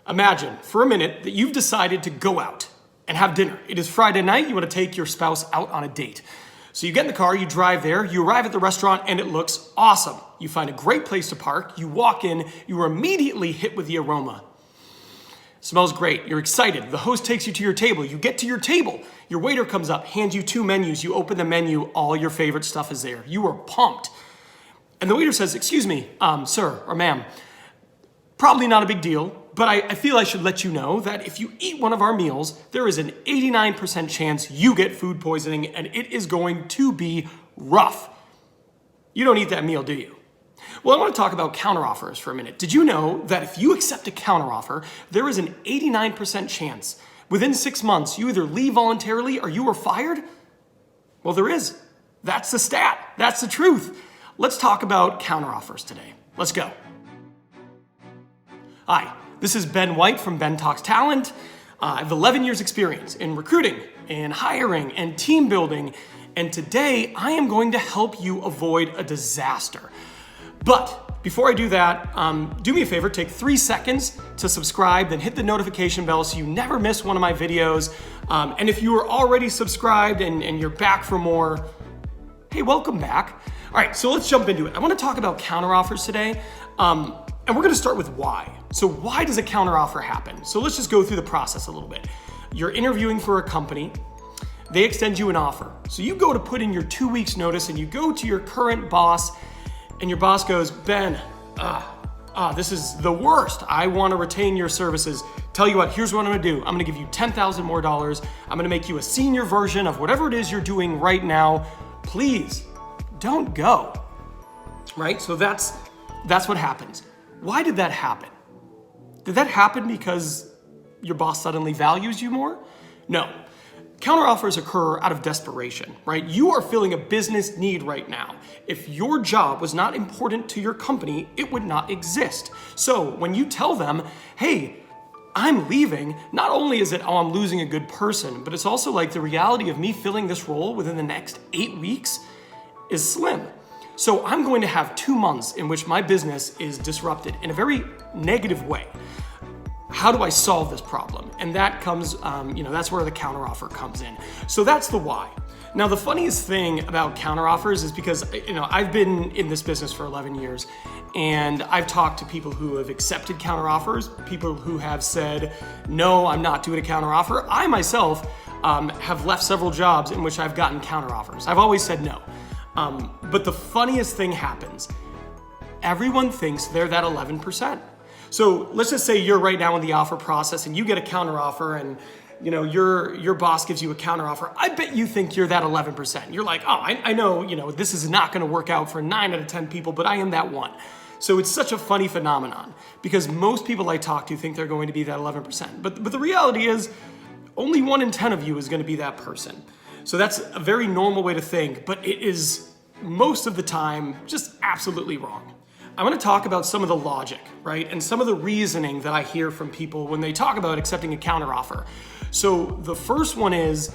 Imagine for a minute that you've decided to go out and have dinner. It is Friday night, you want to take your spouse out on a date. So you get in the car, you drive there, you arrive at the restaurant, and it looks awesome. You find a great place to park, you walk in, you are immediately hit with the aroma. Smells great, you're excited. The host takes you to your table, you get to your table, your waiter comes up, hands you 2 menus, you open the menu, all your favorite stuff is there. You are pumped. And the waiter says, "Excuse me, sir or ma'am, probably not a big deal, but I feel I should let you know that if you eat one of our meals, there is an 89% chance you get food poisoning and it is going to be rough." You don't eat that meal, do you? Well, I want to talk about counteroffers for a minute. Did you know that if you accept a counteroffer, there is an 89% chance within 6 months you either leave voluntarily or you are fired? Well, there is. That's the stat. That's the truth. Let's talk about counteroffers today. Let's go. Hi, this is Ben White from Ben Talks Talent. I have 11 years experience in recruiting, in hiring, and team building. And today I am going to help you avoid a disaster. But before I do that, do me a favor, take 3 seconds to subscribe, then hit the notification bell so you never miss one of my videos. And if you are already subscribed and you're back for more, hey, welcome back. All right, so let's jump into it. I want to talk about counteroffers today. And we're gonna start with why. So why does a counteroffer happen? So let's just go through the process a little bit. You're interviewing for a company, they extend you an offer. So you go to put in your 2 weeks notice and you go to your current boss and your boss goes, "Ben, this is the worst. I wanna retain your services. Tell you what, here's what I'm gonna do. I'm gonna give you $10,000 more. I'm gonna make you a senior version of whatever it is you're doing right now. Please, don't go." Right, so that's what happens. Why did that happen? Did that happen because your boss suddenly values you more? No. Counteroffers occur out of desperation, right? You are filling a business need right now. If your job was not important to your company, it would not exist. So when you tell them, "Hey, I'm leaving," not only is it, "Oh, I'm losing a good person," but it's also like the reality of me filling this role within the next 8 weeks is slim. So I'm going to have 2 months in which my business is disrupted in a very negative way. How do I solve this problem? And that comes, that's where the counteroffer comes in. So that's the why. Now, the funniest thing about counteroffers is because, I've been in this business for 11 years and I've talked to people who have accepted counteroffers, people who have said, "No, I'm not doing a counteroffer." I myself have left several jobs in which I've gotten counteroffers. I've always said no. But the funniest thing happens. Everyone thinks they're that 11%. So let's just say you're right now in the offer process and you get a counteroffer and your boss gives you a counteroffer. I bet you think you're that 11%. You're like, "Oh, I know, this is not gonna work out for 9 out of 10 people, but I am that one." So it's such a funny phenomenon because most people I talk to think they're going to be that 11%. But the reality is only 1 in 10 of you is gonna be that person. So that's a very normal way to think, but it is most of the time just absolutely wrong. I want to talk about some of the logic, right? And some of the reasoning that I hear from people when they talk about accepting a counteroffer. So the first one is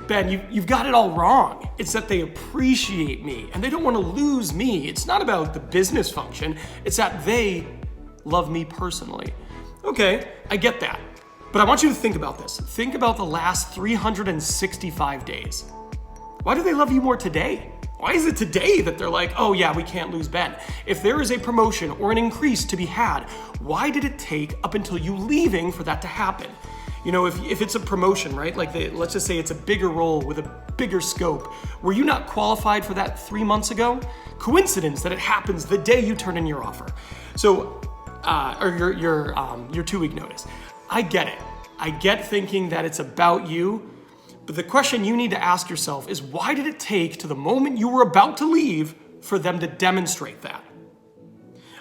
"Ben, you've got it all wrong. It's that they appreciate me and they don't want to lose me. It's not about the business function. It's that they love me personally." Okay, I get that. But I want you to think about this. Think about the last 365 days. Why do they love you more today? Why is it today that they're like, "Oh yeah, we can't lose Ben"? If there is a promotion or an increase to be had, why did it take up until you leaving for that to happen? If it's a promotion, right? Let's just say it's a bigger role with a bigger scope. Were you not qualified for that 3 months ago? Coincidence that it happens the day you turn in your offer. So, or your 2-week notice. I get it. I get thinking that it's about you, but the question you need to ask yourself is why did it take to the moment you were about to leave for them to demonstrate that?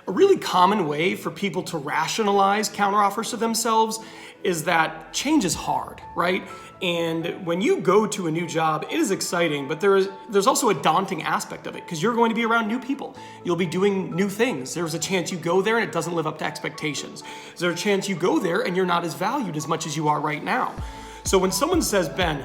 A really common way for people to rationalize counteroffers to themselves is that change is hard, right? And when you go to a new job, it is exciting, but there's also a daunting aspect of it because you're going to be around new people. You'll be doing new things. There's a chance you go there and it doesn't live up to expectations. There's a chance you go there and you're not as valued as much as you are right now. So when someone says, "Ben,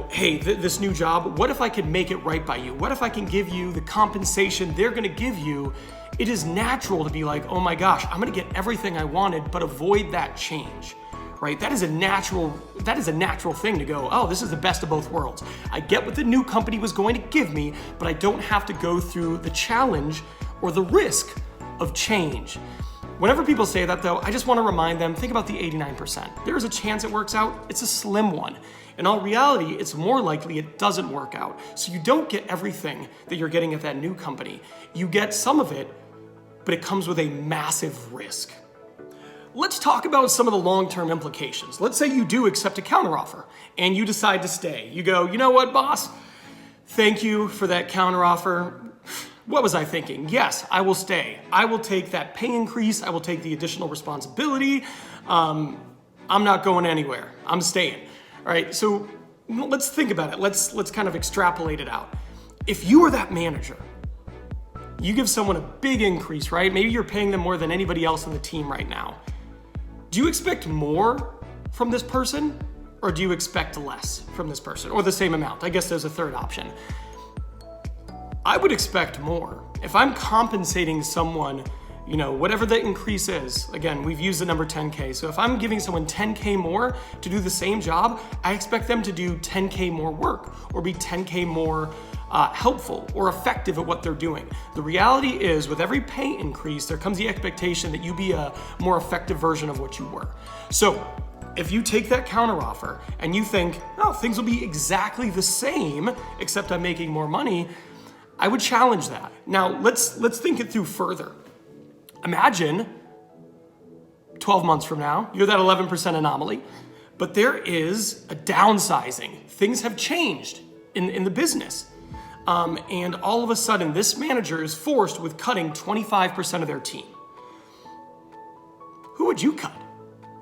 hey, this new job, what if I could make it right by you? What if I can give you the compensation they're gonna give you it is natural to be like, oh my gosh, I'm gonna get everything I wanted, but avoid that change, right? That is a natural thing to go, oh, this is the best of both worlds. I get what the new company was going to give me, but I don't have to go through the challenge or the risk of change. Whenever people say that though, I just wanna remind them, think about the 89%. There is a chance it works out, it's a slim one. In all reality, it's more likely it doesn't work out. So you don't get everything that you're getting at that new company. You get some of it, but it comes with a massive risk. Let's talk about some of the long-term implications. Let's say you do accept a counteroffer and you decide to stay. You go, you know what, boss? Thank you for that counteroffer. What was I thinking? Yes, I will stay. I will take that pay increase. I will take the additional responsibility. I'm not going anywhere. I'm staying. All right, so let's think about it. Let's kind of extrapolate it out. If you were that manager, you give someone a big increase, right? Maybe you're paying them more than anybody else on the team right now. Do you expect more from this person, or do you expect less from this person, or the same amount? I guess there's a third option. I would expect more. If I'm compensating someone, you know, whatever the increase is, again, we've used the number 10K. So if I'm giving someone 10K more to do the same job, I expect them to do 10K more work or be 10K more helpful or effective at what they're doing. The reality is with every pay increase, there comes the expectation that you be a more effective version of what you were. So if you take that counteroffer and you think, oh, things will be exactly the same, except I'm making more money, I would challenge that. Now, let's think it through further. Imagine 12 months from now, you're that 11% anomaly, but there is a downsizing. Things have changed in the business. And all of a sudden, this manager is forced with cutting 25% of their team. Who would you cut?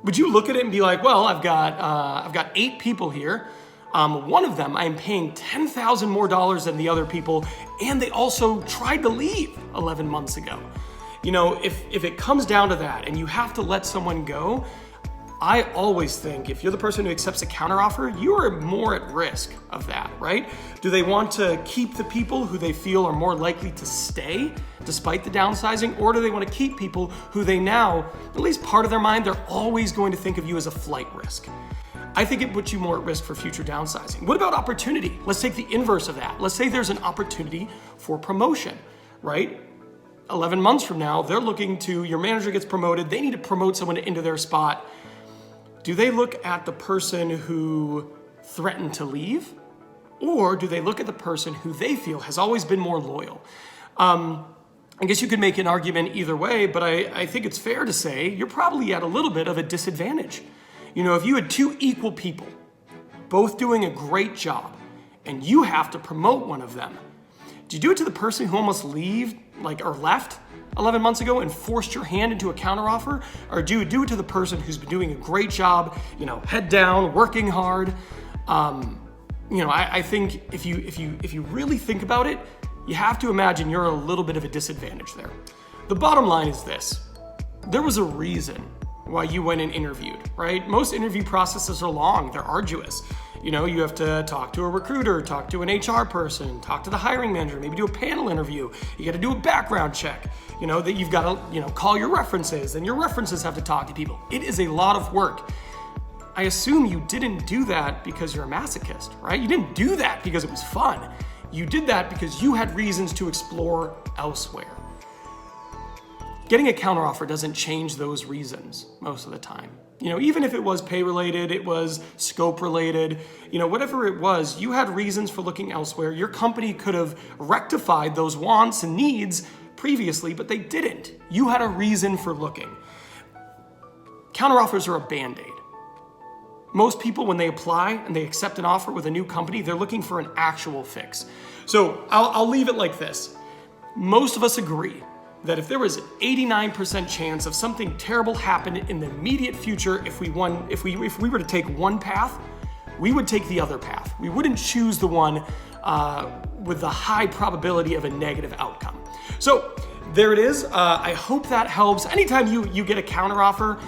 Would you look at it and be like, well, I've got 8 people here. One of them I'm paying $10,000 more than the other people, and they also tried to leave 11 months ago. You know, if it comes down to that and you have to let someone go, I always think if you're the person who accepts a counteroffer, you are more at risk of that, right? Do they want to keep the people who they feel are more likely to stay despite the downsizing, or do they want to keep people who they now, at least part of their mind, they're always going to think of you as a flight risk? I think it puts you more at risk for future downsizing. What about opportunity? Let's take the inverse of that. Let's say there's an opportunity for promotion, right? 11 months from now, they're looking to, your manager gets promoted, they need to promote someone into their spot. Do they look at the person who threatened to leave? Or do they look at the person who they feel has always been more loyal? I guess you could make an argument either way, but I think it's fair to say you're probably at a little bit of a disadvantage. You know, if you had 2 equal people, both doing a great job, and you have to promote one of them, do you do it to the person who almost left 11 months ago and forced your hand into a counteroffer? Or do you do it to the person who's been doing a great job, you know, head down, working hard? I think if you really think about it, you have to imagine you're a little bit of a disadvantage there. The bottom line is this: there was a reason why you went and interviewed, right? Most interview processes are long, they're arduous. You know, you have to talk to a recruiter, talk to an HR person, talk to the hiring manager, maybe do a panel interview. You got to do a background check. You know, that you've got to, you know, call your references, and your references have to talk to people. It is a lot of work. I assume you didn't do that because you're a masochist, right? You didn't do that because it was fun. You did that because you had reasons to explore elsewhere. Getting a counteroffer doesn't change those reasons most of the time. You know, even if it was pay related, it was scope related, you know, whatever it was, you had reasons for looking elsewhere. Your company could have rectified those wants and needs previously, but they didn't. You had a reason for looking. Counteroffers are a Band-Aid. Most people, when they apply and they accept an offer with a new company, they're looking for an actual fix. So I'll leave it like this. Most of us agree that if there was an 89% chance of something terrible happening in the immediate future, if we were to take one path, we would take the other path. We wouldn't choose the one with the high probability of a negative outcome. So there it is. I hope that helps. Anytime you get a counteroffer,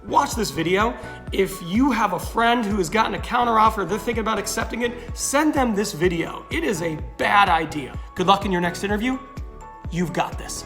watch this video. If you have a friend who has gotten a counteroffer, they're thinking about accepting it, send them this video. It is a bad idea. Good luck in your next interview. You've got this.